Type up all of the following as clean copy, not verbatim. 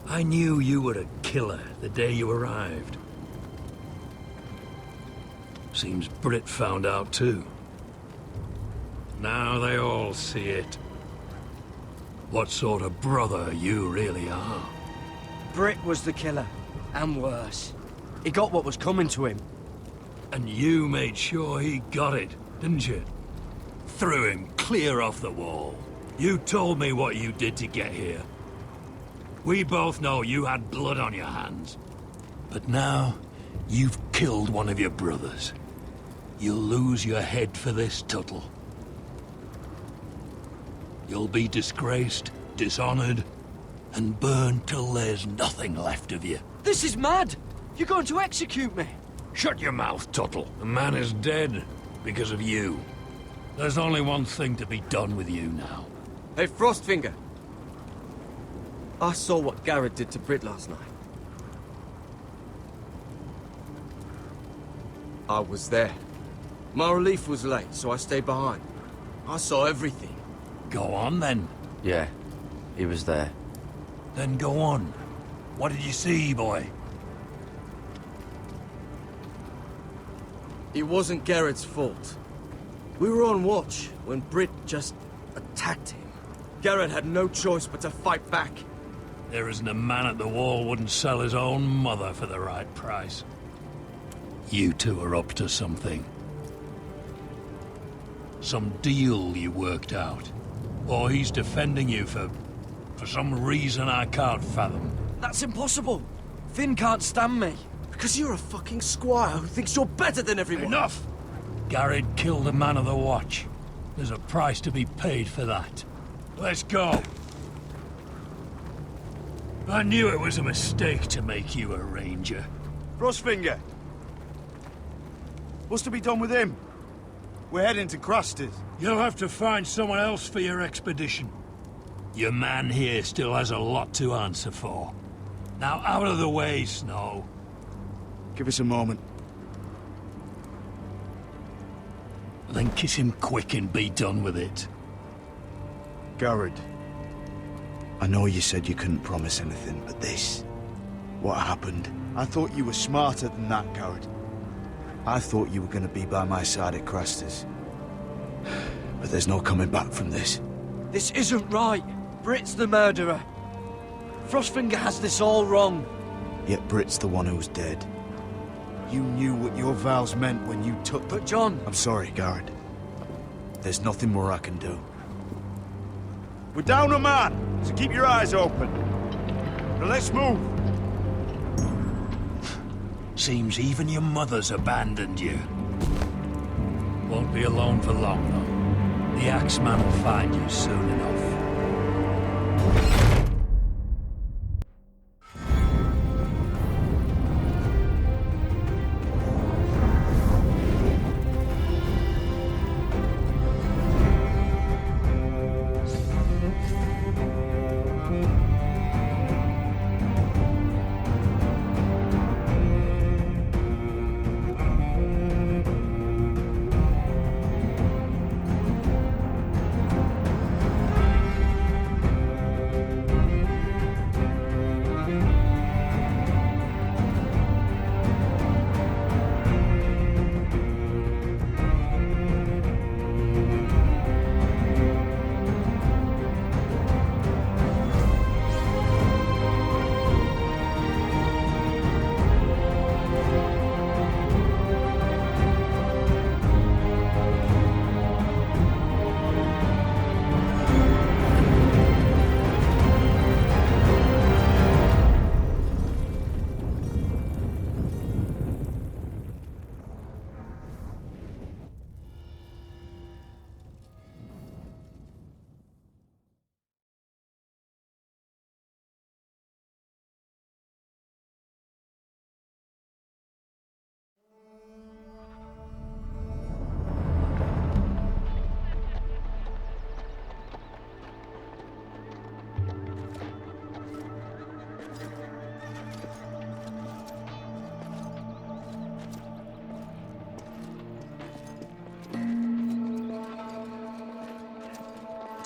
I knew you were a killer the day you arrived. Seems Britt found out too. Now they all see it. What sort of brother you really are. Britt was the killer, and worse. He got what was coming to him. And you made sure he got it, didn't you? Threw him clear off the wall. You told me what you did to get here. We both know you had blood on your hands. But now, you've killed one of your brothers. You'll lose your head for this, Tuttle. You'll be disgraced, dishonored, and burned till there's nothing left of you. This is mad! You're going to execute me! Shut your mouth, Tuttle. The man is dead because of you. There's only one thing to be done with you now. Hey, Frostfinger. I saw what Garrett did to Britt last night. I was there. My relief was late, so I stayed behind. I saw everything. Go on, then. Yeah, he was there. Then go on. What did you see, boy? It wasn't Garrett's fault. We were on watch when Britt just attacked him. Garrett had no choice but to fight back. There isn't a man at the wall wouldn't sell his own mother for the right price. You two are up to something. Some deal you worked out. Or he's defending you for some reason I can't fathom. That's impossible! Finn can't stand me. Because you're a fucking squire who thinks you're better than everyone. Enough! Garrett killed a man of the watch. There's a price to be paid for that. Let's go. I knew it was a mistake to make you a ranger. Frostfinger. What's to be done with him? We're heading to Cruster's. You'll have to find someone else for your expedition. Your man here still has a lot to answer for. Now out of the way, Snow. Give us a moment. Then kiss him quick and be done with it. Garrett. I know you said you couldn't promise anything, but this... what happened? I thought you were smarter than that, Garrett. I thought you were going to be by my side at Craster's. But there's no coming back from this. This isn't right. Britt's the murderer. Frostfinger has this all wrong. Yet Britt's the one who's dead. You knew what your vows meant when you took the... But John... I'm sorry, Garrett. There's nothing more I can do. We're down a man, so keep your eyes open. Now let's move. Seems even your mother's abandoned you. Won't be alone for long, though. The Axeman will find you soon enough.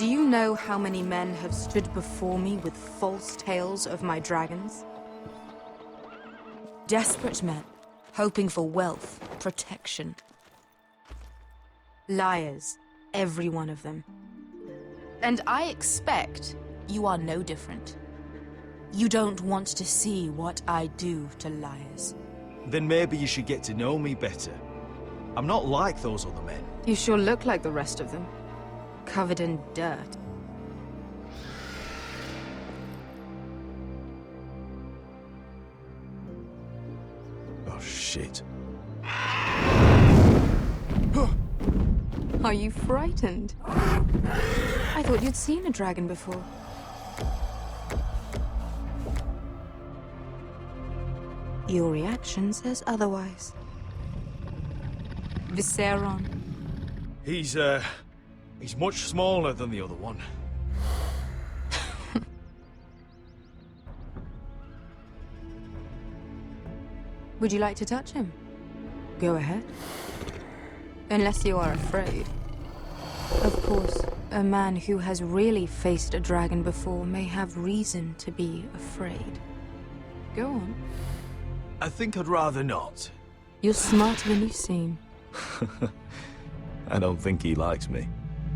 Do you know how many men have stood before me with false tales of my dragons? Desperate men, hoping for wealth, protection. Liars, every one of them. And I expect you are no different. You don't want to see what I do to liars. Then maybe you should get to know me better. I'm not like those other men. You sure look like the rest of them. Covered in dirt. Oh, shit. Are you frightened? I thought you'd seen a dragon before. Your reaction says otherwise. Viseron. He's much smaller than the other one. Would you like to touch him? Go ahead. Unless you are afraid. Of course, a man who has really faced a dragon before may have reason to be afraid. Go on. I think I'd rather not. You're smarter than you seem. I don't think he likes me.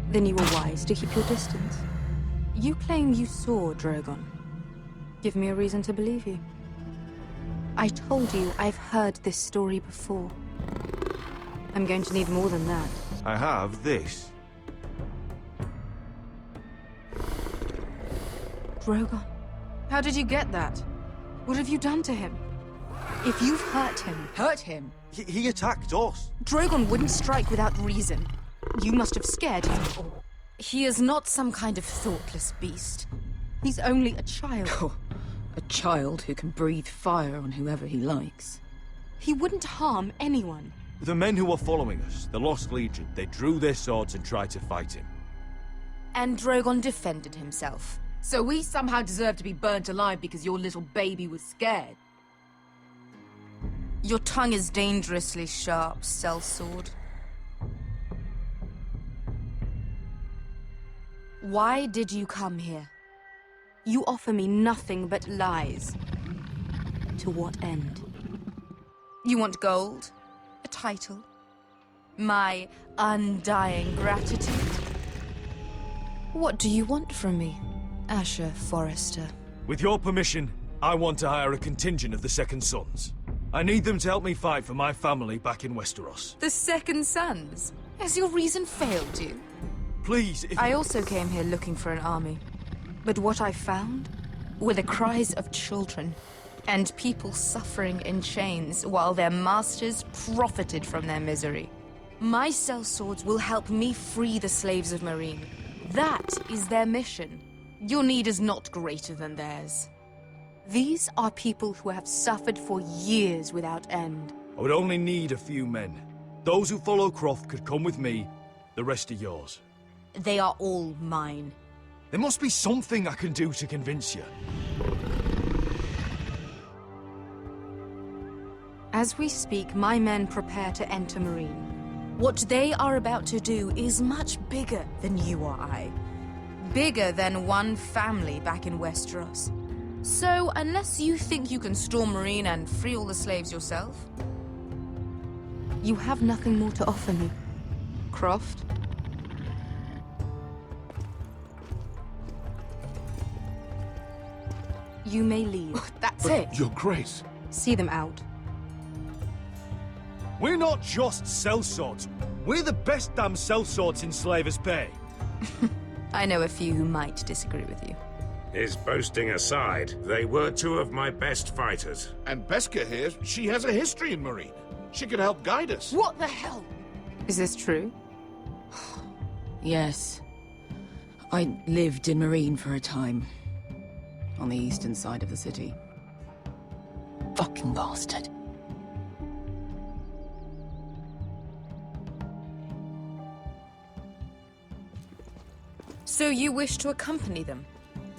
Then you were wise to keep your distance. You claim you saw Drogon. Give me a reason to believe you. I told you I've heard this story before. I'm going to need more than that. I have this. Drogon. How did you get that? What have you done to him? If you've hurt him... Hurt him? He attacked us. Drogon wouldn't strike without reason. You must have scared him, or... He is not some kind of thoughtless beast. He's only a child. Oh, a child who can breathe fire on whoever he likes. He wouldn't harm anyone. The men who were following us, the Lost Legion, they drew their swords and tried to fight him. And Drogon defended himself. So we somehow deserve to be burnt alive because your little baby was scared? Your tongue is dangerously sharp, sellsword. Why did you come here? You offer me nothing but lies. To what end? You want gold? A title? My undying gratitude? What do you want from me, Asher Forrester? With your permission, I want to hire a contingent of the Second Sons. I need them to help me fight for my family back in Westeros. The Second Sons? Has your reason failed you? Please, if... I also came here looking for an army. But what I found were the cries of children and people suffering in chains while their masters profited from their misery. My sellswords will help me free the slaves of Meereen. That is their mission. Your need is not greater than theirs. These are people who have suffered for years without end. I would only need a few men. Those who follow Croft could come with me, the rest are yours. They are all mine. There must be something I can do to convince you. As we speak, my men prepare to enter Meereen. What they are about to do is much bigger than you or I. Bigger than one family back in Westeros. So, unless you think you can storm Meereen and free all the slaves yourself, you have nothing more to offer me, Croft. You may leave. That's it? Your Grace. See them out. We're not just sellswords. We're the best damn sellswords in Slavers' Bay. I know a few who might disagree with you. His boasting aside, they were two of my best fighters. And Beska here, she has a history in Meereen. She could help guide us. What the hell? Is this true? Yes. I lived in Meereen for a time. On the eastern side of the city. Fucking bastard. So you wish to accompany them?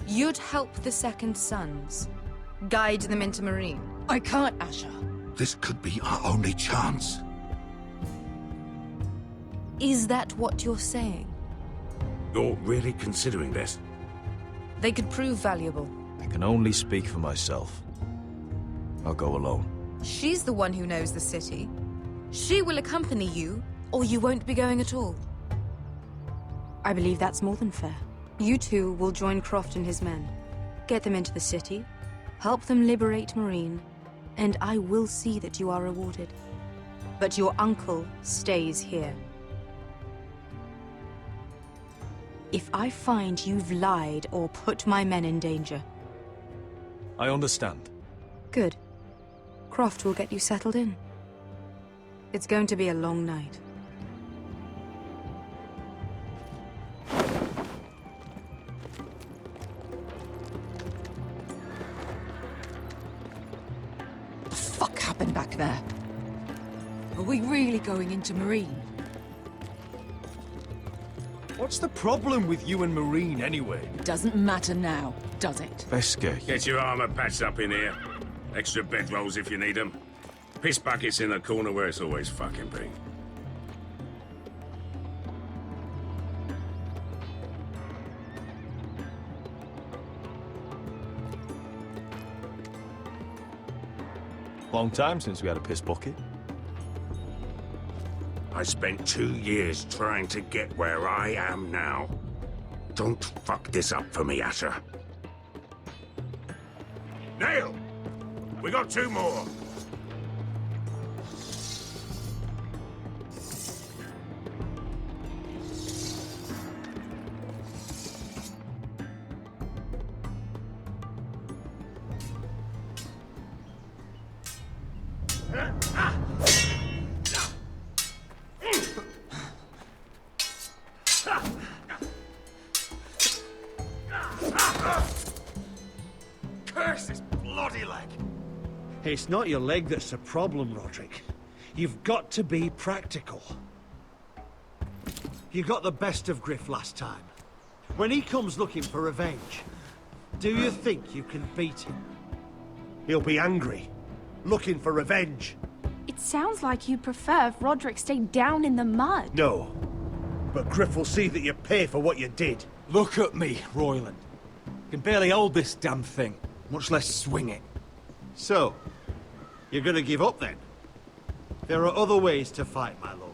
You'd help the Second Sons? Guide them into Meereen? I can't, Asher. This could be our only chance. Is that what you're saying? You're really considering this? They could prove valuable. I can only speak for myself. I'll go alone. She's the one who knows the city. She will accompany you, or you won't be going at all. I believe that's more than fair. You two will join Croft and his men. Get them into the city, help them liberate Marine, and I will see that you are rewarded. But your uncle stays here. If I find you've lied or put my men in danger... I understand. Good. Croft will get you settled in. It's going to be a long night. What the fuck happened back there? Are we really going into Marine? What's the problem with you and Marine, anyway? It doesn't matter now, does it? Beskar, Get your armor patched up in here. Extra bedrolls if you need them. Piss buckets in the corner where it's always fucking been. long time since we had a piss bucket. I spent 2 years trying to get where I am now. Don't fuck this up for me, Asher. Nail! We got 2 more. Curse this bloody leg! It's not your leg that's the problem, Roderick. You've got to be practical. You got the best of Griff last time. When he comes looking for revenge, do you think you can beat him? He'll be angry, looking for revenge. It sounds like you'd prefer if Roderick stayed down in the mud. No, but Griff will see that you pay for what you did. Look at me, Royland. Can barely hold this damn thing, much less swing it. So, you're gonna give up then? There are other ways to fight, my lord.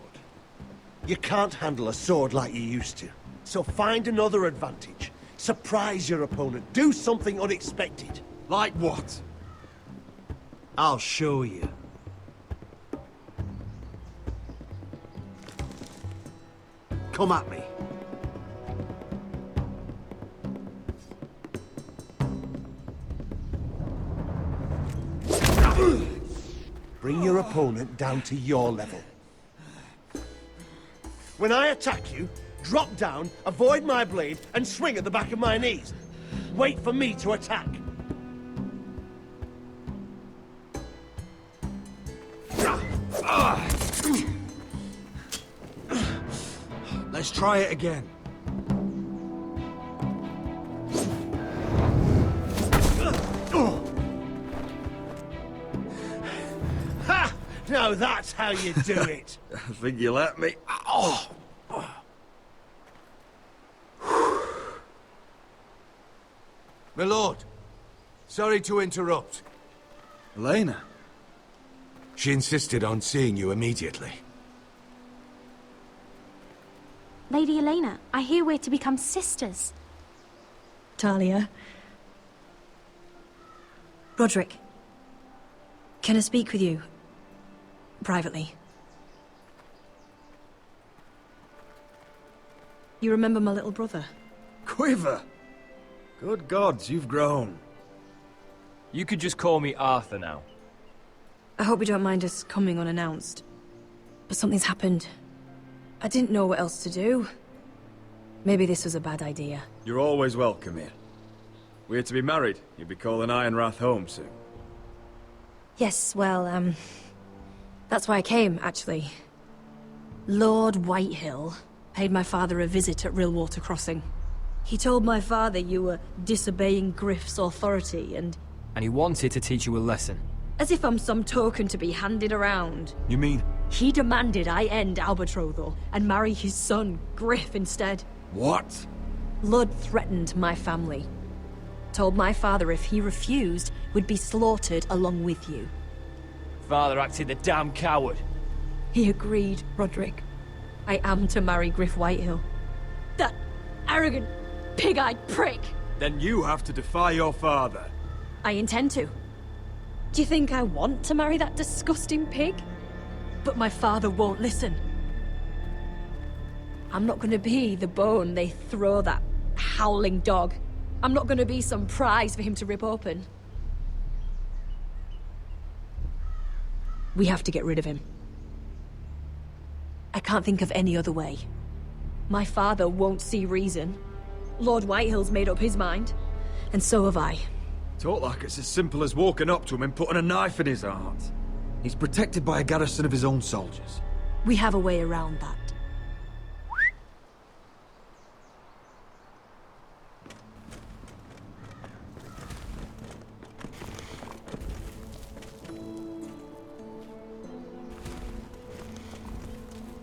You can't handle a sword like you used to. So find another advantage. Surprise your opponent. Do something unexpected. Like what? I'll show you. Come at me. Bring your opponent down to your level. When I attack you, drop down, avoid my blade, and swing at the back of my knees. Wait for me to attack. Let's try it again. Ha! Now that's how you do it. I think you let me. Oh! My lord, sorry to interrupt. Elena? She insisted on seeing you immediately. Lady Elena, I hear we're to become sisters. Talia. Roderick. Can I speak with you? Privately. You remember my little brother? Quiver! Good gods, you've grown. You could just call me Arthur now. I hope you don't mind us coming unannounced. But something's happened. I didn't know what else to do. Maybe this was a bad idea. You're always welcome here. We're to be married. You'll be calling Ironrath home soon. Yes, well, that's why I came, actually. Lord Whitehill paid my father a visit at Rillwater Crossing. He told my father you were disobeying Griff's authority and... And he wanted to teach you a lesson. As if I'm some token to be handed around. You mean? He demanded I end our betrothal and marry his son, Griff, instead. What? Lud threatened my family. Told my father if he refused, we'd be slaughtered along with you. Father acted the damn coward. He agreed, Roderick. I am to marry Griff Whitehill. That arrogant, pig-eyed prick! Then you have to defy your father. I intend to. Do you think I want to marry that disgusting pig? But my father won't listen. I'm not gonna be the bone they throw that howling dog. I'm not gonna be some prize for him to rip open. We have to get rid of him. I can't think of any other way. My father won't see reason. Lord Whitehill's made up his mind, and so have I. Talk like it's as simple as walking up to him and putting a knife in his heart. He's protected by a garrison of his own soldiers. We have a way around that.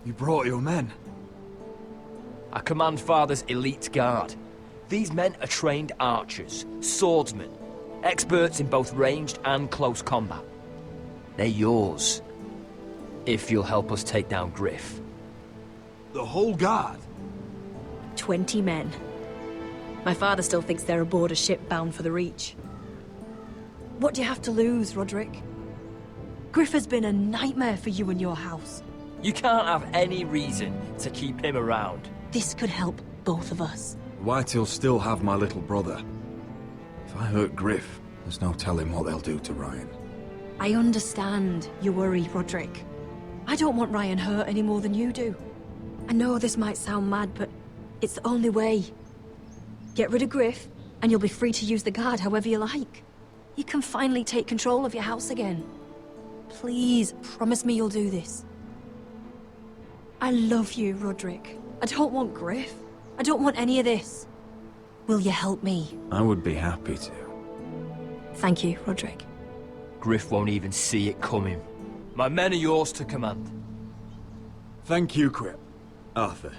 You brought your men. I command Father's elite guard. These men are trained archers, swordsmen, experts in both ranged and close combat. They're yours, if you'll help us take down Griff. The whole guard? 20 men. My father still thinks they're aboard a ship bound for the Reach. What do you have to lose, Roderick? Griff has been a nightmare for you and your house. You can't have any reason to keep him around. This could help both of us. Whitehills still have my little brother. If I hurt Griff, there's no telling what they'll do to Ryan. I understand your worry, Roderick. I don't want Ryan hurt any more than you do. I know this might sound mad, but it's the only way. Get rid of Griff, and you'll be free to use the guard however you like. You can finally take control of your house again. Please, promise me you'll do this. I love you, Roderick. I don't want Griff. I don't want any of this. Will you help me? I would be happy to. Thank you, Roderick. Griff won't even see it coming. My men are yours to command. Thank you, Crip. Arthur.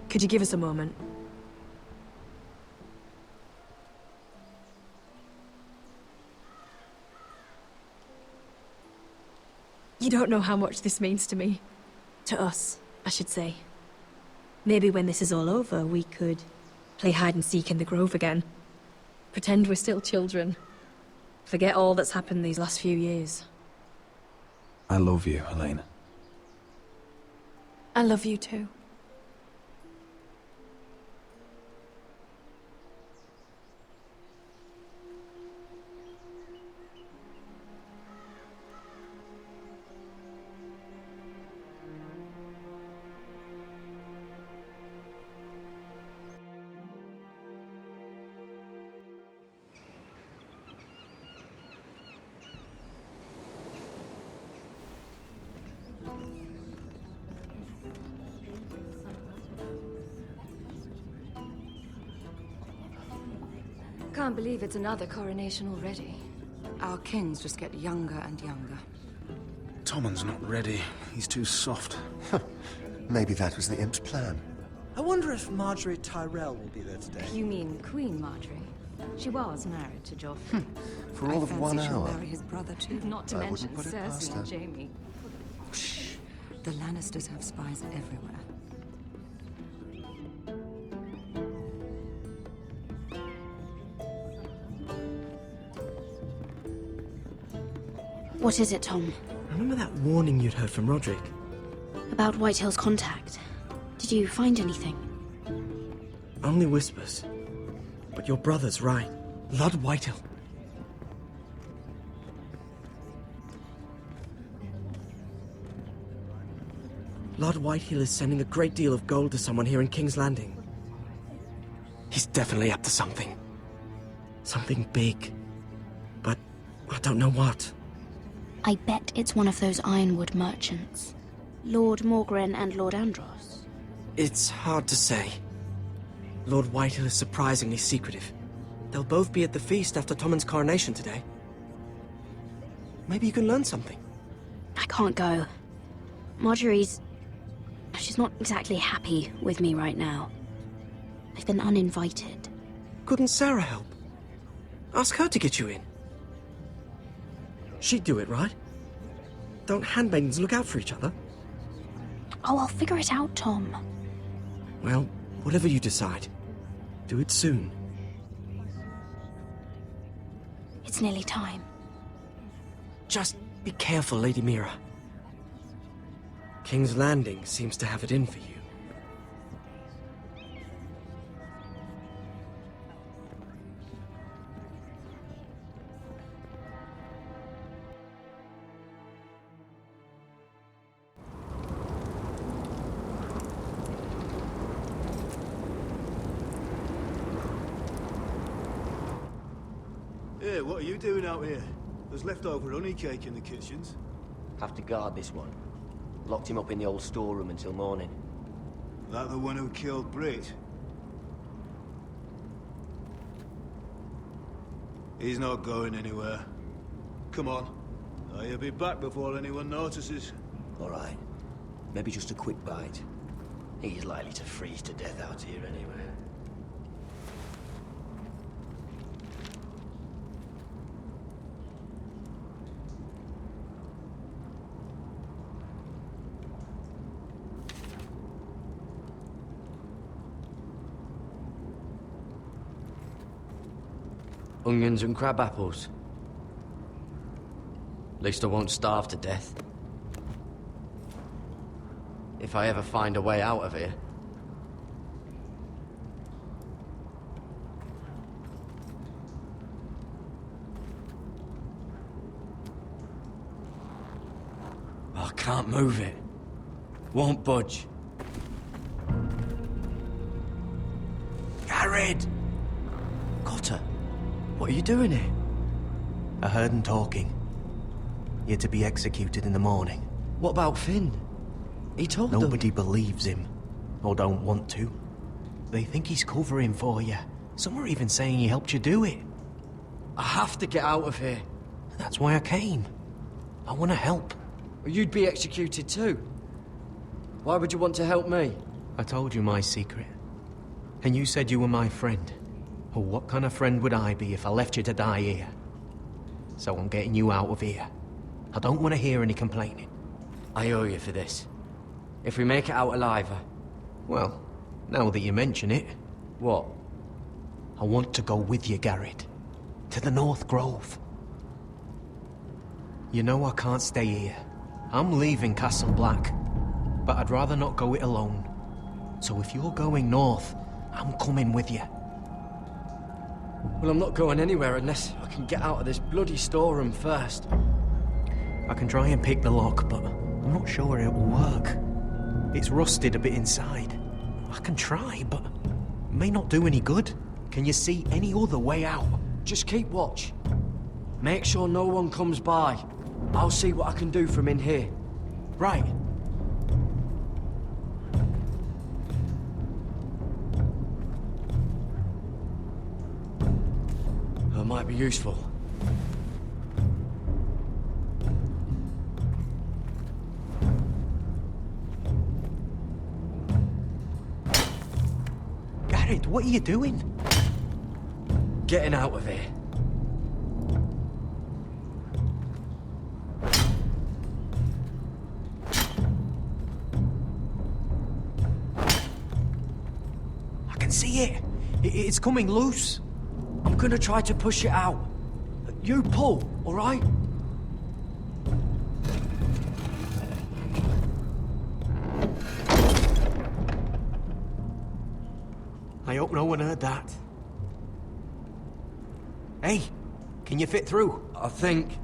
Could you give us a moment? You don't know how much this means to me. To us, I should say. Maybe when this is all over, we could play hide-and-seek in the Grove again. Pretend we're still children. Forget all that's happened these last few years. I love you, Helena. I love you too. Can't believe it's another coronation already. Our kings just get younger and younger. Tommen's not ready. He's too soft. Maybe that was the imp's plan. I wonder if Marjorie Tyrell will be there today. You mean Queen Marjorie? She was married to Joffrey. For all of 1 I fancy she'll hour. marry his brother too. Not to I mention wouldn't put it past Cersei her. and Jaime. Shh. The Lannisters have spies everywhere. What is it, Tom? Remember that warning you'd heard from Roderick? About Whitehill's contact. Did you find anything? Only whispers. But your brother's right. Lord Whitehill. Lord Whitehill is sending a great deal of gold to someone here in King's Landing. He's definitely up to something. Something big. But I don't know what. I bet it's one of those ironwood merchants. Lord Morgren and Lord Andros. It's hard to say. Lord Whitehill is surprisingly secretive. They'll both be at the feast after Tommen's coronation today. Maybe you can learn something. I can't go. Marjorie's... she's not exactly happy with me right now. I've been uninvited. Couldn't Sarah help? Ask her to get you in. She'd do it, right? Don't handmaidens look out for each other? Oh, I'll figure it out, Tom. Well, whatever you decide, do it soon. It's nearly time. Just be careful, Lady Mira. King's Landing seems to have it in for you. Hey, what are you doing out here? There's leftover honey cake in the kitchens. Have to guard this one. Locked him up in the old storeroom until morning. That the one who killed Brit? He's not going anywhere. Come on. He'll be back before anyone notices. All right. Maybe just a quick bite. He's likely to freeze to death out here anyway. Onions and crab apples. At least I won't starve to death. If I ever find a way out of here. I can't move it. Won't budge. Garrett! Cotter, what are you doing here? I heard him talking. You're to be executed in the morning. What about Finn? He told them. Nobody believes him. Or don't want to. They think he's covering for you. Some are even saying he helped you do it. I have to get out of here. That's why I came. I want to help. You'd be executed too. Why would you want to help me? I told you my secret. And you said you were my friend. Well, what kind of friend would I be if I left you to die here? So I'm getting you out of here. I don't want to hear any complaining. I owe you for this. If we make it out alive... Well, now that you mention it... What? I want to go with you, Garrett. To the North Grove. You know I can't stay here. I'm leaving Castle Black. But I'd rather not go it alone. So if you're going north, I'm coming with you. Well, I'm not going anywhere unless I can get out of this bloody storeroom first. I can try and pick the lock, but I'm not sure it will work. It's rusted a bit inside. I can try, but it may not do any good. Can you see any other way out? Just keep watch. Make sure no one comes by. I'll see what I can do from in here. Right. That might be useful. Garrett, what are you doing? Getting out of here. I can see it. It's coming loose. I'm gonna try to push it out. You pull, all right? I hope no one heard that. Hey, can you fit through? I think.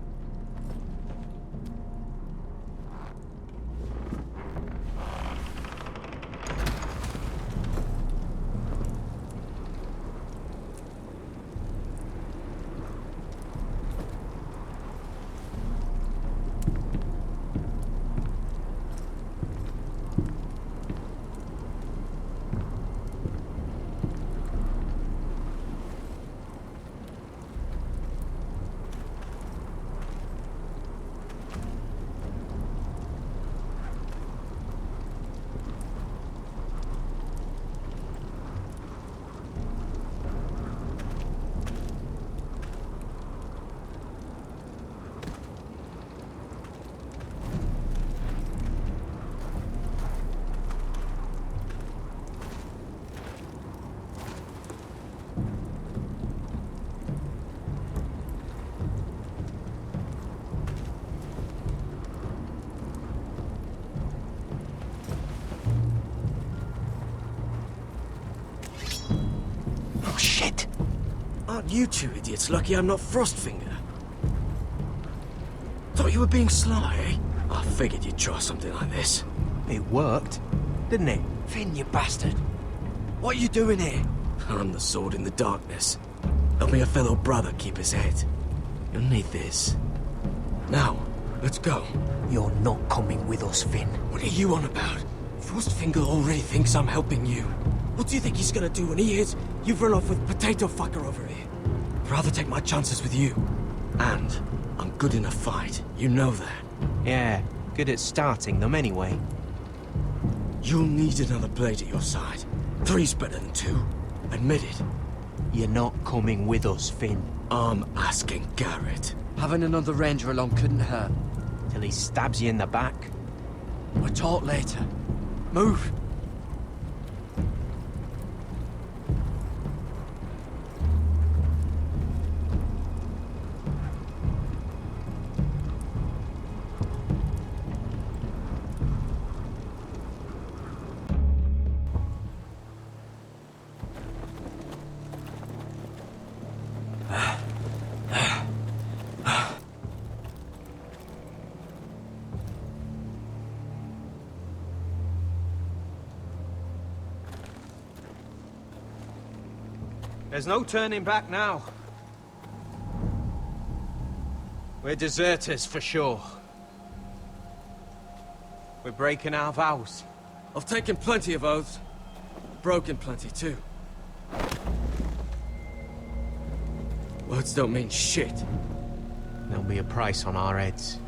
You two idiots lucky I'm not Frostfinger. Thought you were being sly, eh? I figured you'd try something like this. It worked, didn't it? Finn, you bastard! What are you doing here? I'm the sword in the darkness. Helping a fellow brother keep his head. You'll need this. Now, let's go. You're not coming with us, Finn. What are you on about? Frostfinger already thinks I'm helping you. What do you think he's gonna do when he hears you've run off with Potato Fucker over here? I'd rather take my chances with you. And I'm good in a fight. You know that. Yeah, good at starting them anyway. You'll need another blade at your side. 3's better than 2. Admit it. You're not coming with us, Finn. I'm asking Garrett. Having another ranger along couldn't hurt. Till he stabs you in the back. We'll talk later. Move! There's no turning back now. We're deserters for sure. We're breaking our vows. I've taken plenty of oaths. Broken plenty too. Words don't mean shit. There'll be a price on our heads.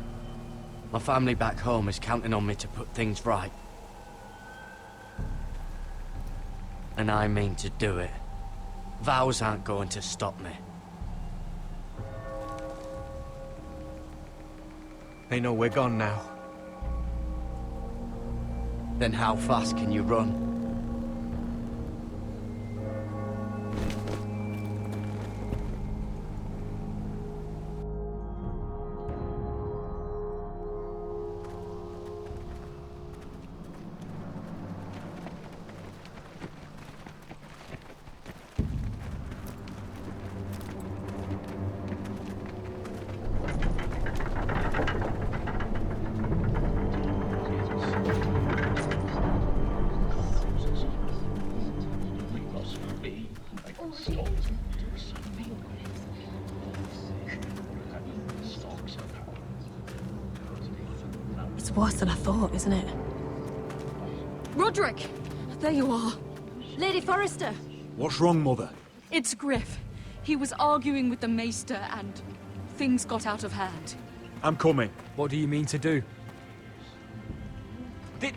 My family back home is counting on me to put things right. And I mean to do it. Vows aren't going to stop me. They know we're gone now. Then how fast can you run? It's worse than I thought, isn't it? Roderick! There you are. Lady Forrester! What's wrong, Mother? It's Griff. He was arguing with the Maester and things got out of hand. I'm coming. What do you mean to do?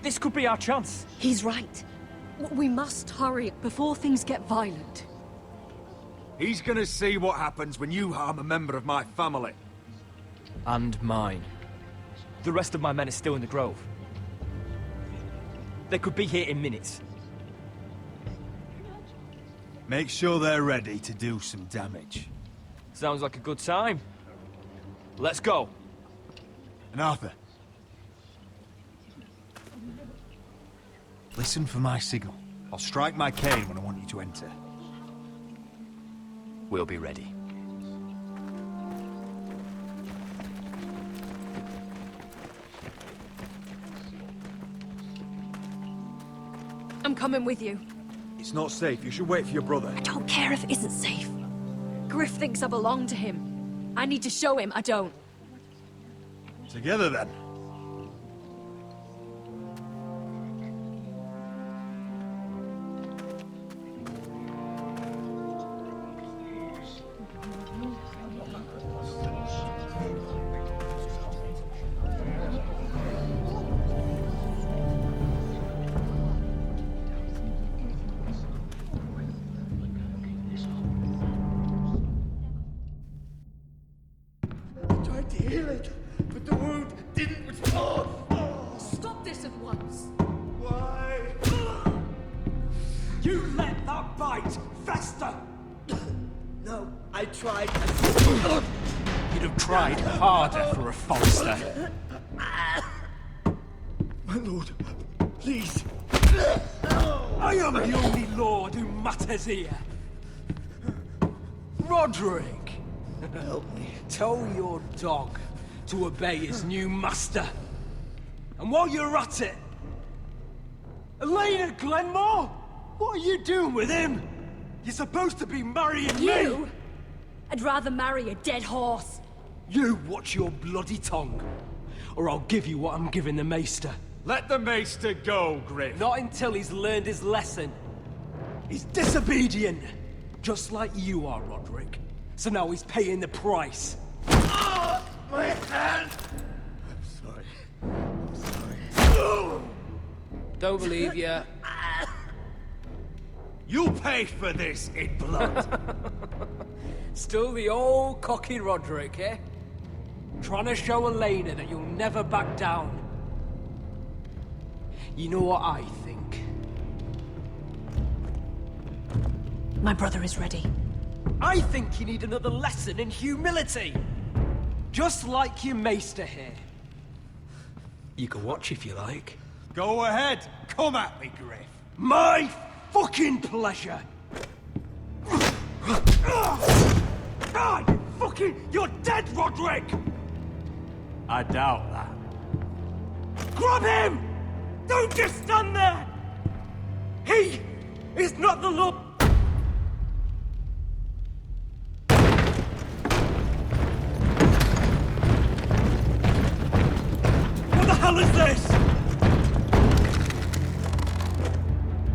This could be our chance. He's right. We must hurry before things get violent. He's gonna see what happens when you harm a member of my family. And mine. The rest of my men are still in the grove. They could be here in minutes. Make sure they're ready to do some damage. Sounds like a good time. Let's go. And Arthur, listen for my signal. I'll strike my cane when I want you to enter. We'll be ready. I'm coming with you. It's not safe. You should wait for your brother. I don't care if it isn't safe. Griff thinks I belong to him. I need to show him I don't. Together, then. Tried to heal it, but the wound didn't respond. Stop this at once. Why? You let that bite fester! No, I tried. You'd have tried harder for a Forrester. My lord, please. I am the only lord who matters here. Roderick! Help me. Tell your dog to obey his new master. And while you're at it... Elena Glenmore? What are you doing with him? You're supposed to be marrying me! You? I'd rather marry a dead horse. You watch your bloody tongue, or I'll give you what I'm giving the Maester. Let the Maester go, Griff. Not until he's learned his lesson. He's disobedient, just like you are, Roderick. So now he's paying the price. My hand! I'm sorry. Don't believe you. You paid for this in blood. Still the old cocky Roderick, eh? Trying to show Elena that you'll never back down. You know what I think? My brother is ready. I think you need another lesson in humility. Just like your Maester here. You can watch if you like. Go ahead. Come at me, Griff. My fucking pleasure. You're dead, Roderick! I doubt that. Grab him! Don't just stand there! He is not the Lord... What the hell is this?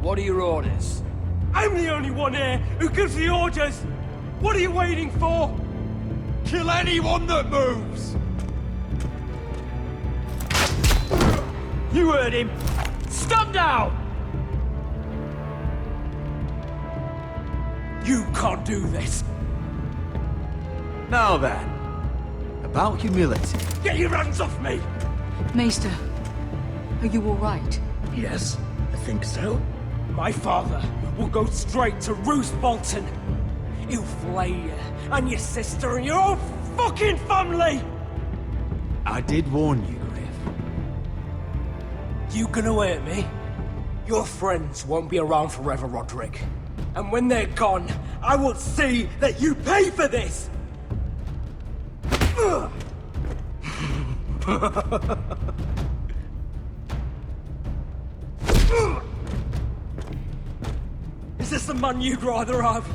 What are your orders? I'm the only one here who gives the orders! What are you waiting for? Kill anyone that moves! You heard him! Stand down! You can't do this! Now then, about humility. Get your hands off me! Maester, are you all right? Yes, I think so. My father will go straight to Roose Bolton. He'll flay you, and your sister, and your whole fucking family! I did warn you, Griff. You gonna hurt me? Your friends won't be around forever, Roderick. And when they're gone, I will see that you pay for this! Is this the man you'd rather have?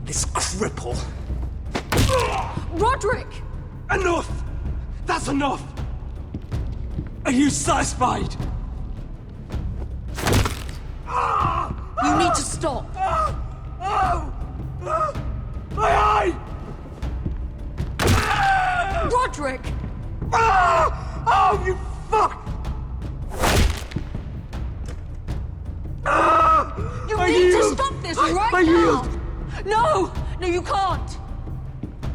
This cripple. Roderick! Enough! That's enough! Are you satisfied? You need to stop. My eye! Roderick! Oh, you fuck! You I need to yield. stop this I right now! yield. No! No, you can't!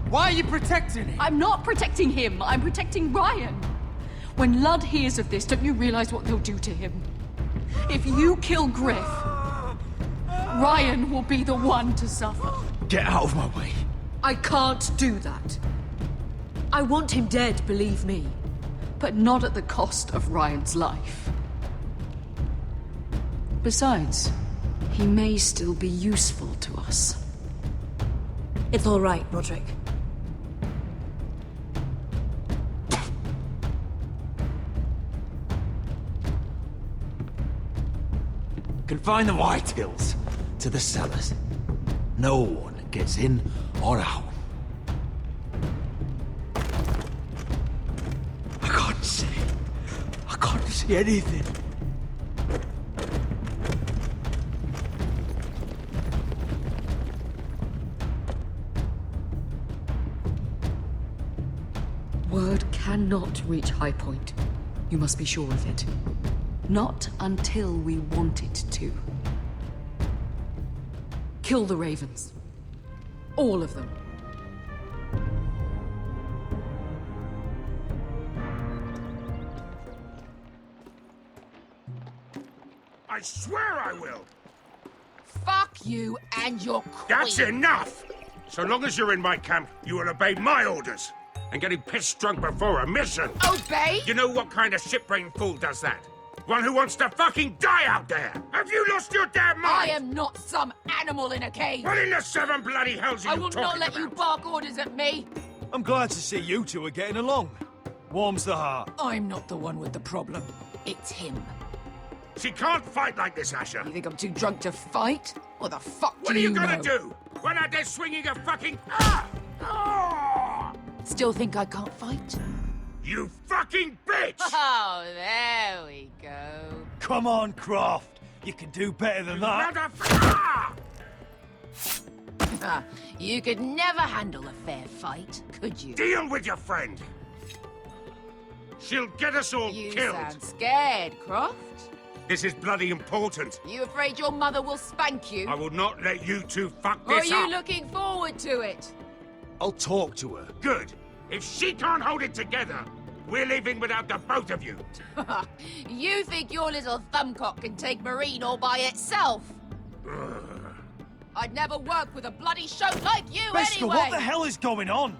Why are you protecting him? I'm not protecting him. I'm protecting Ryan. When Ludd hears of this, don't you realize what they'll do to him? If you kill Griff, Ryan will be the one to suffer. Get out of my way. I can't do that. I want him dead, believe me. But not at the cost of Ryan's life. Besides, he may still be useful to us. It's all right, Roderick. Confine the Whitehills to the cellars. No one gets in or out. I can't see anything. Word cannot reach High Point. You must be sure of it. Not until we want it to. Kill the ravens. All of them. I swear I will! Fuck you and your queen. That's enough! So long as you're in my camp, you will obey my orders. And getting pissed drunk before a mission. Obey? You know what kind of ship-brained fool does that? One who wants to fucking die out there! Have you lost your damn I mind? am not some animal in a cage! What in the seven bloody hells are I you will talking not let about? you bark orders at me! I'm glad to see you two are getting along. Warms the heart. I'm not the one with the problem. It's him. She can't fight like this, Asher. You think I'm too drunk to fight? What the fuck What do are you you gonna know? do? Run out there swinging a fucking... Ah! Ah! Still think I can't fight? You fucking bitch! Oh, there we go. Come on, Croft. You can do better than that. Ah, you could never handle a fair fight, could you? Deal with your friend. She'll get us all You killed. sound scared, Croft. This is bloody important. You afraid your mother will spank you? I will not let you two fuck Or are this you up. looking forward to it? I'll talk to her. Good. If she can't hold it together, we're leaving without the both of you. You think your little thumbcock can take Marine all by itself? I'd never work with a bloody shote like you Beskha, anyway! what the hell is going on?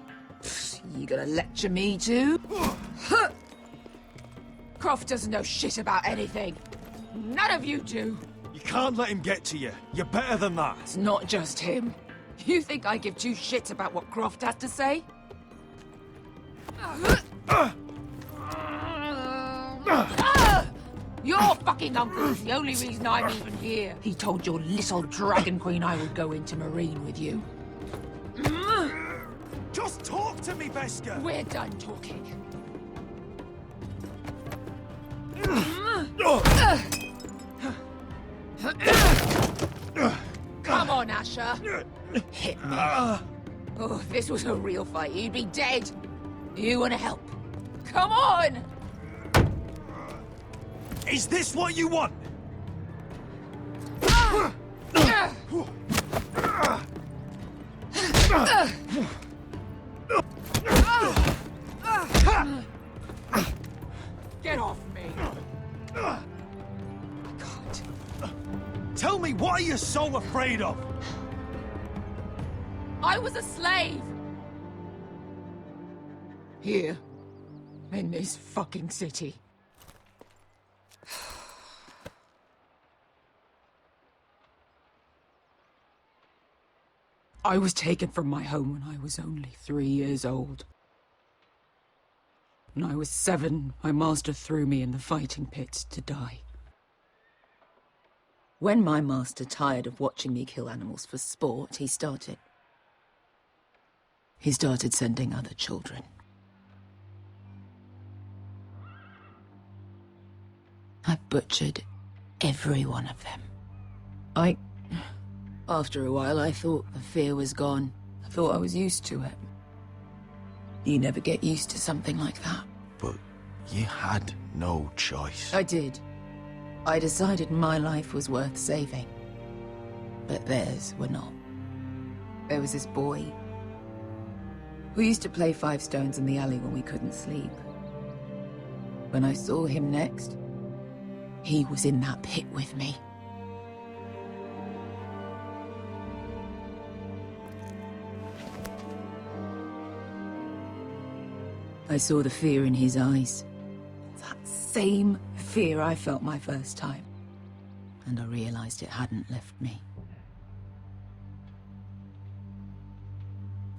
You gonna lecture me too? Croft doesn't know shit about anything. None of you do. You can't let him get to you. You're better than that. It's not just him. You think I give two shits about what Croft has to say? Your fucking uncle's the only reason I'm even here. He told your little dragon queen I would go into Marine with you. Just talk to me, Beskha. We're done talking. Come on, Asher. Hit me. Oh, if this was a real fight, you'd be dead. You want to help? Come on! Is this what you want? Get off me! Tell me, what are you so afraid of? I was a slave! Here. In this fucking city. I was taken from my home when I was only 3 years old. When I was 7, my master threw me in the fighting pit to die. When my master tired of watching me kill animals for sport, he started sending other children. I butchered every one of them. After a while, I thought the fear was gone. I thought I was used to it. You never get used to something like that. But you had no choice. I did. I decided my life was worth saving. But theirs were not. There was this boy who used to play 5 stones in the alley when we couldn't sleep. When I saw him next, he was in that pit with me. I saw the fear in his eyes. That same fear I felt my first time. And I realized it hadn't left me.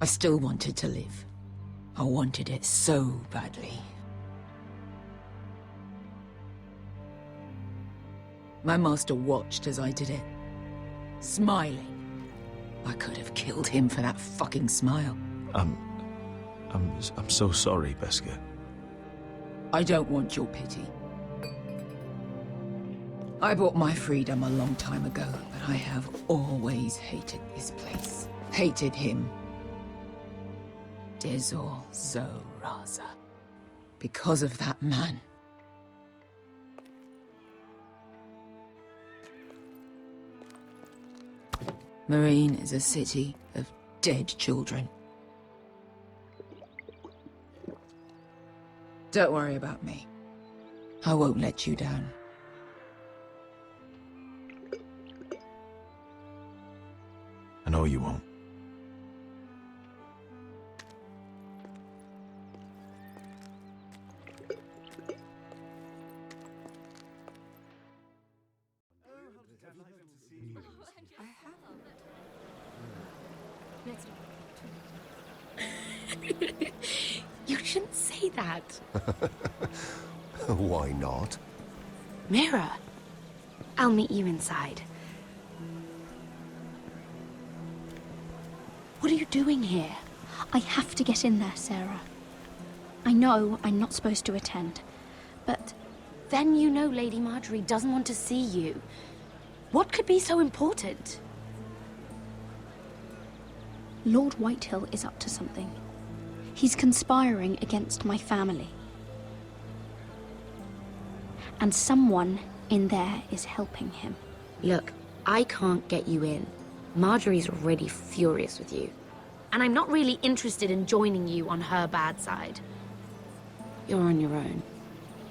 I still wanted to live. I wanted it so badly. My master watched as I did it, smiling. I could have killed him for that fucking smile. I'm so sorry, Beskha. I don't want your pity. I bought my freedom a long time ago, but I have always hated this place. Hated him. Dezor Zoraza. Because of that man. Marine is a city of dead children. Don't worry about me. I won't let you down. I know you won't. You shouldn't say that. Why not? Mira, I'll meet you inside. What are you doing here? I have to get in there, Sarah. I know I'm not supposed to attend, but... Then you know Lady Marjorie doesn't want to see you. What could be so important? Lord Whitehill is up to something. He's conspiring against my family. And someone in there is helping him. Look, I can't get you in. Marjorie's already furious with you. And I'm not really interested in joining you on her bad side. You're on your own.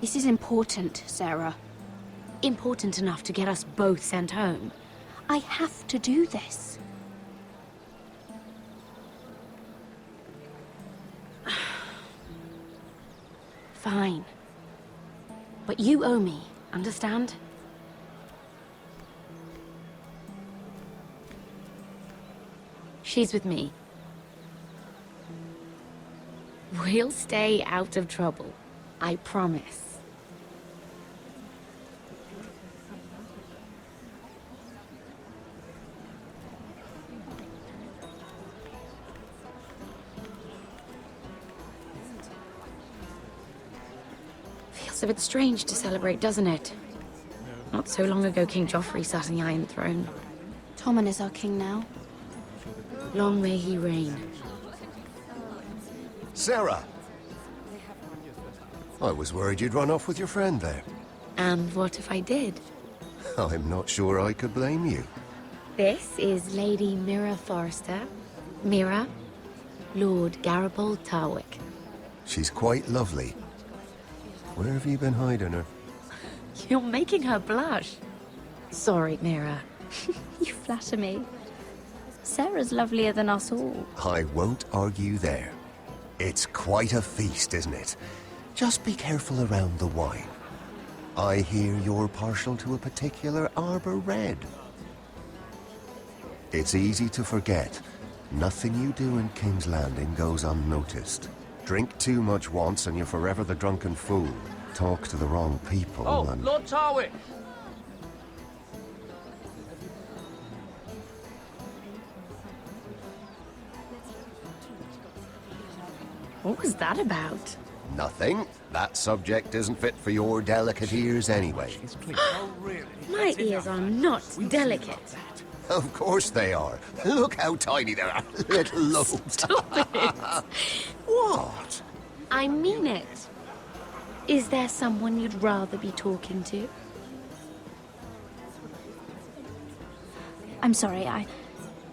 This is important, Sarah. Important enough to get us both sent home. I have to do this. Fine. But you owe me, understand? She's with me. We'll stay out of trouble. I promise. Feels a bit strange to celebrate, doesn't it? Not so long ago, King Joffrey sat on the Iron Throne. Tommen is our king now. Long may he reign. Sarah! I was worried you'd run off with your friend there. And what if I did? I'm not sure I could blame you. This is Lady Mira Forrester. Mira, Lord Garibald Tarwick. She's quite lovely. Where have you been hiding her? You're making her blush. Sorry, Mira. You flatter me. Sarah's lovelier than us all. I won't argue there. It's quite a feast, isn't it? Just be careful around the wine. I hear you're partial to a particular Arbor Red. It's easy to forget. Nothing you do in King's Landing goes unnoticed. Drink too much once and you're forever the drunken fool. Talk to the wrong people and... Lord Tarwick! What was that about? Nothing. That subject isn't fit for your delicate ears anyway. My ears are not delicate. Of course they are. Look how tiny they are. Little lobes. Stop it. What? I mean it. Is there someone you'd rather be talking to? I'm sorry,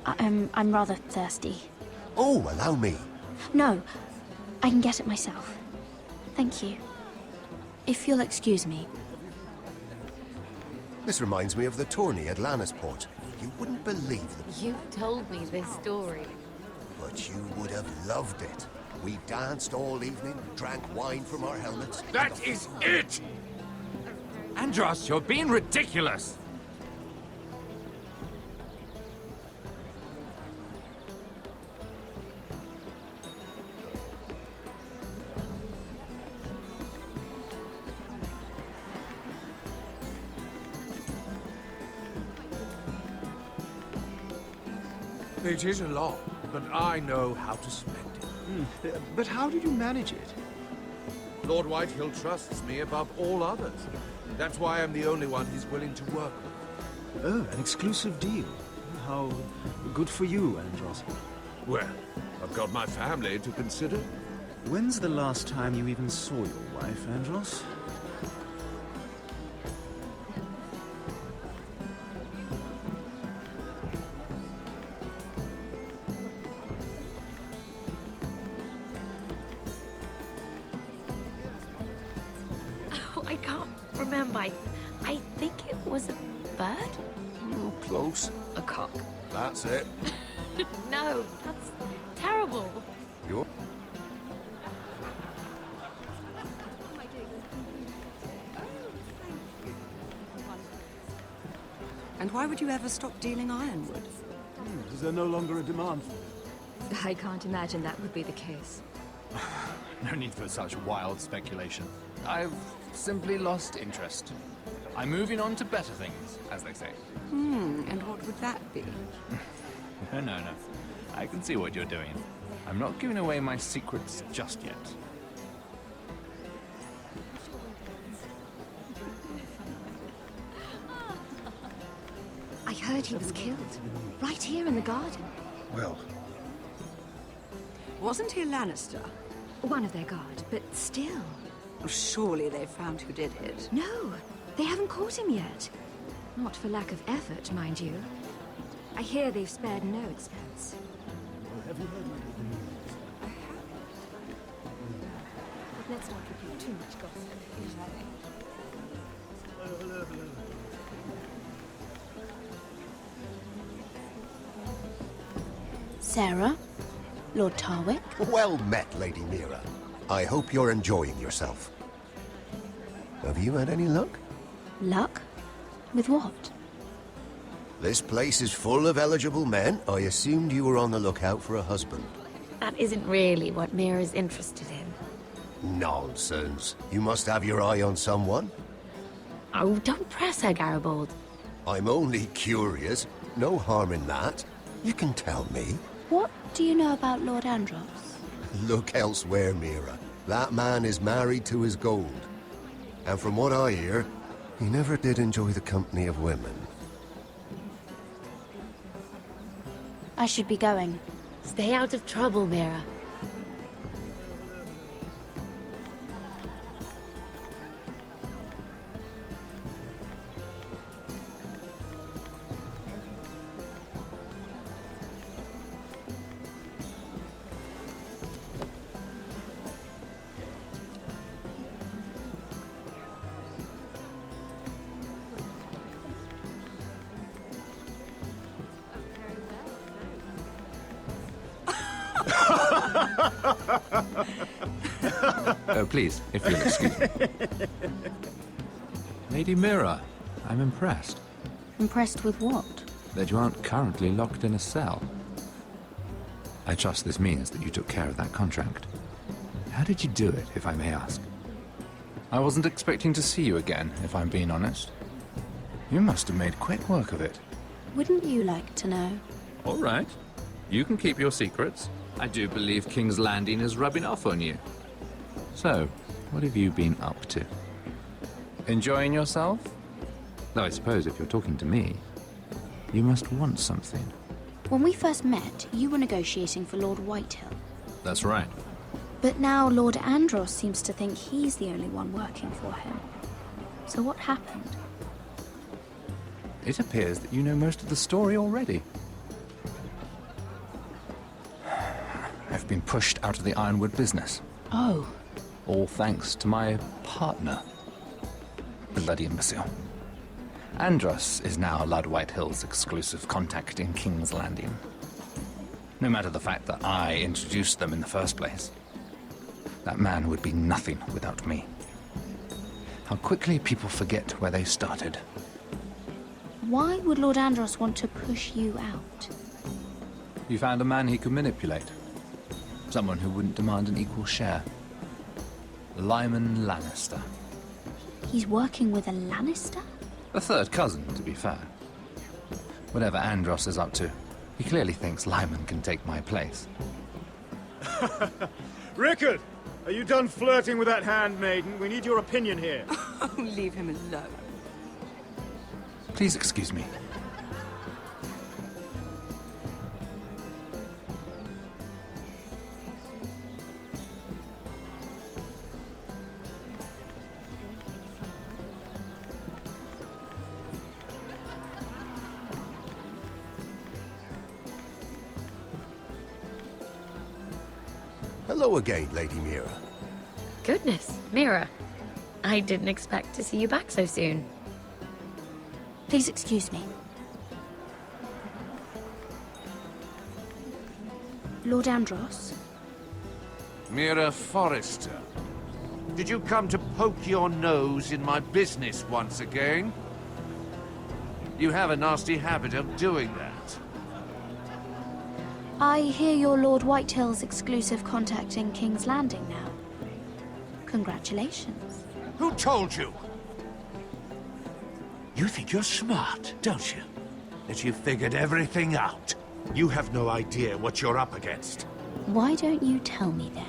I'm rather thirsty. Oh, allow me. No, I can get it myself. Thank you. If you'll excuse me. This reminds me of the tourney at Lannisport. You wouldn't believe them. You've told me this story. But you would have loved it. We danced all evening, drank wine from our helmets. That is it! Andros, you're being ridiculous! It is a lot, but I know how to spend it. But how did you manage it? Lord Whitehill trusts me above all others. That's why I'm the only one he's willing to work with. Oh, an exclusive deal. How good for you, Andros. Well, I've got my family to consider. When's the last time you even saw your wife, Andros? I can't remember. I think it was a bird? Oh, close. A cock. That's it. No, that's terrible. You're... And why would you ever stop dealing ironwood? Is there no longer a demand for it? I can't imagine that would be the case. No need for such wild speculation. I've simply lost interest. I'm moving on to better things, as they say. And what would that be? No. I can see what you're doing. I'm not giving away my secrets just yet. I heard he was killed. Right here in the garden. Well... Wasn't he a Lannister? One of their guard, but still. Surely they found who did it. No, they haven't caught him yet. Not for lack of effort, mind you. I hear they've spared no expense. Have you heard my good news? I have. But let's not repeat too much gossip. Hello. Sarah? Lord Tarwick? Well met, Lady Mira. I hope you're enjoying yourself. Have you had any luck? Luck? With what? This place is full of eligible men. I assumed you were on the lookout for a husband. That isn't really what Mira's interested in. Nonsense. You must have your eye on someone. Oh, don't press her, Garibaldi. I'm only curious. No harm in that. You can tell me. What do you know about Lord Andros? Look elsewhere, Mira. That man is married to his gold. And from what I hear, he never did enjoy the company of women. I should be going. Stay out of trouble, Mira. Please, if you'll excuse me. Lady Mira, I'm impressed. Impressed with what? That you aren't currently locked in a cell. I trust this means that you took care of that contract. How did you do it, if I may ask? I wasn't expecting to see you again, if I'm being honest. You must have made quick work of it. Wouldn't you like to know? All right. You can keep your secrets. I do believe King's Landing is rubbing off on you. So, what have you been up to? Enjoying yourself? Though I suppose if you're talking to me, you must want something. When we first met, you were negotiating for Lord Whitehill. That's right. But now Lord Andros seems to think he's the only one working for him. So what happened? It appears that you know most of the story already. I've been pushed out of the ironwood business. Oh. All thanks to my partner. Bloody imbecile. Andros is now Lord Whitehill's exclusive contact in King's Landing. No matter the fact that I introduced them in the first place. That man would be nothing without me. How quickly people forget where they started. Why would Lord Andros want to push you out? You found a man he could manipulate. Someone who wouldn't demand an equal share. Lyman Lannister. He's working with a Lannister? A third cousin, to be fair. Whatever Andros is up to, he clearly thinks Lyman can take my place. Rickard! Are you done flirting with that handmaiden? We need your opinion here. Oh, leave him alone. Please excuse me. Hello again, Lady Mira. Goodness, Mira. I didn't expect to see you back so soon. Please excuse me. Lord Andros? Mira Forrester. Did you come to poke your nose in my business once again? You have a nasty habit of doing that. I hear you're Lord Whitehill's exclusive contact in King's Landing now. Congratulations. Who told you? You think you're smart, don't you? That you've figured everything out. You have no idea what you're up against. Why don't you tell me then?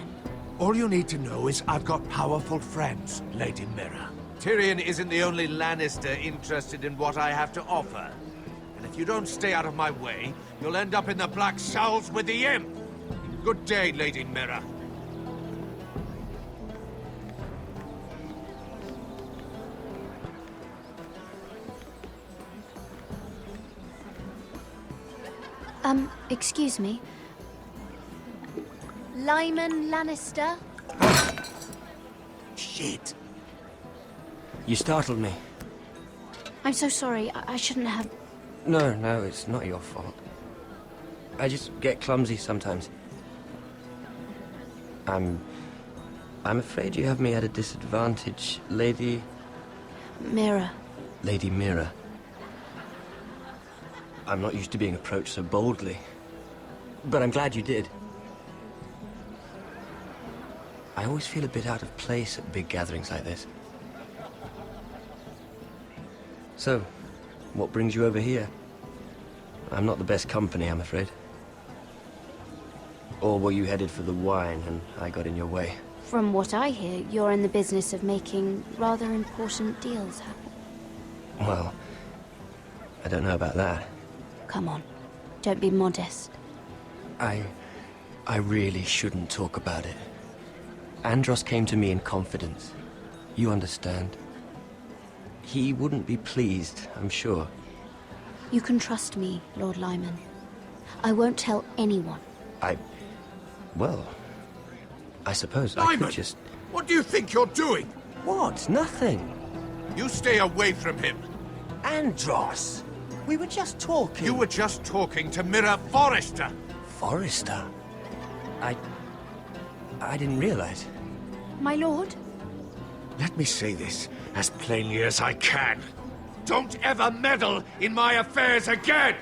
All you need to know is I've got powerful friends, Lady Mira. Tyrion isn't the only Lannister interested in what I have to offer. And if you don't stay out of my way, you'll end up in the Black Showls with the Imp. Good day, Lady Mira. Excuse me. Lyman Lannister? Shit. You startled me. I'm so sorry. I shouldn't have... No, it's not your fault. I just get clumsy sometimes. I'm afraid you have me at a disadvantage, Lady... Mira. Lady Mira. I'm not used to being approached so boldly. But I'm glad you did. I always feel a bit out of place at big gatherings like this. So, what brings you over here? I'm not the best company, I'm afraid. Or were you headed for the wine and I got in your way? From what I hear, you're in the business of making rather important deals happen. Well, I don't know about that. Come on, don't be modest. I really shouldn't talk about it. Andros came to me in confidence. You understand? He wouldn't be pleased, I'm sure. You can trust me, Lord Lyman. I won't tell anyone. Well, I suppose I Lyman! could just... What do you think you're doing? What? Nothing. You stay away from him. Andros! We were just talking. You were just talking to Mira Forrester. Forrester? I didn't realize. My lord? Let me say this as plainly as I can. Don't ever meddle in my affairs again!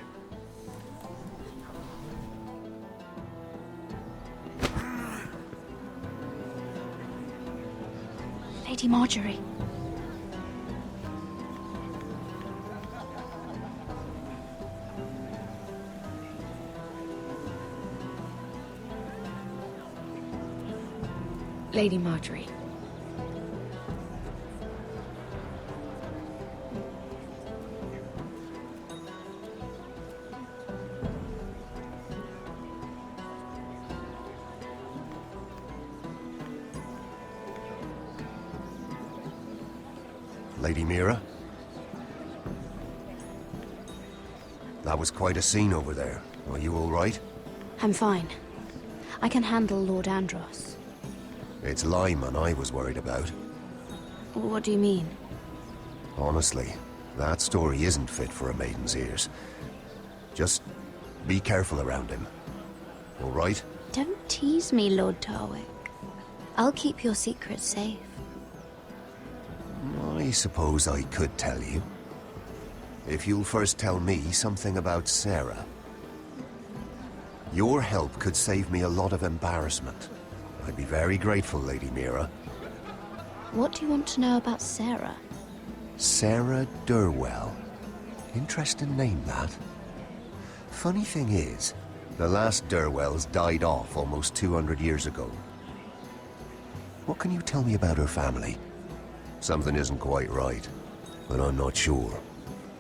Lady Marjorie. Lady Marjorie. Lady Mira? That was quite a scene over there. Are you all right? I'm fine. I can handle Lord Andros. It's Lyman I was worried about. What do you mean? Honestly, that story isn't fit for a maiden's ears. Just be careful around him. All right? Don't tease me, Lord Tarwick. I'll keep your secret safe. I suppose I could tell you. If you'll first tell me something about Sarah. Your help could save me a lot of embarrassment. I'd be very grateful, Lady Mira. What do you want to know about Sarah? Sarah Durwell. Interesting name, that. Funny thing is, the last Durwells died off almost 200 years ago. What can you tell me about her family? Something isn't quite right, but I'm not sure.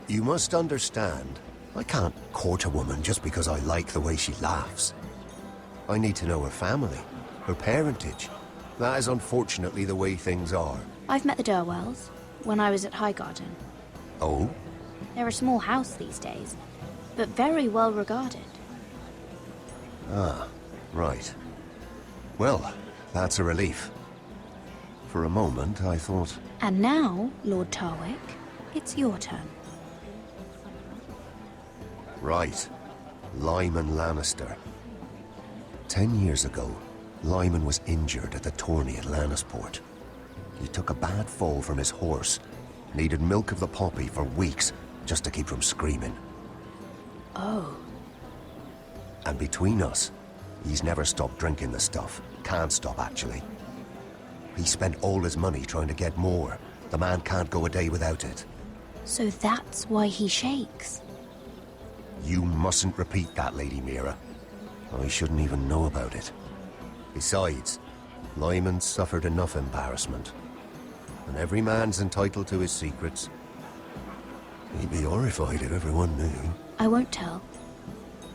You must understand, I can't court a woman just because I like the way she laughs. I need to know her family, her parentage. That is unfortunately the way things are. I've met the Durwells when I was at Highgarden. Oh? They're a small house these days, but very well regarded. Ah, right. Well, that's a relief. For a moment, I thought... And now, Lord Tarwick, it's your turn. Right. Lyman Lannister. 10 years ago, Lyman was injured at the tourney at Lannisport. He took a bad fall from his horse. Needed milk of the poppy for weeks, just to keep from screaming. Oh. And between us, he's never stopped drinking the stuff. Can't stop, actually. He spent all his money trying to get more. The man can't go a day without it. So that's why he shakes. You mustn't repeat that, Lady Mira. I shouldn't even know about it. Besides, Lyman's suffered enough embarrassment. And every man's entitled to his secrets. He'd be horrified if everyone knew. I won't tell.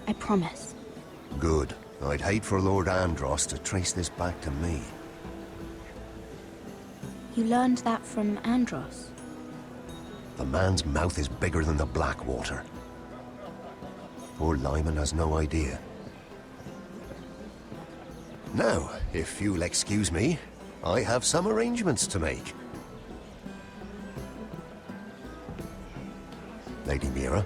I promise. Good. I'd hate for Lord Andros to trace this back to me. You learned that from Andros? The man's mouth is bigger than the Blackwater. Poor Lyman has no idea. Now, if you'll excuse me, I have some arrangements to make. Lady Mira,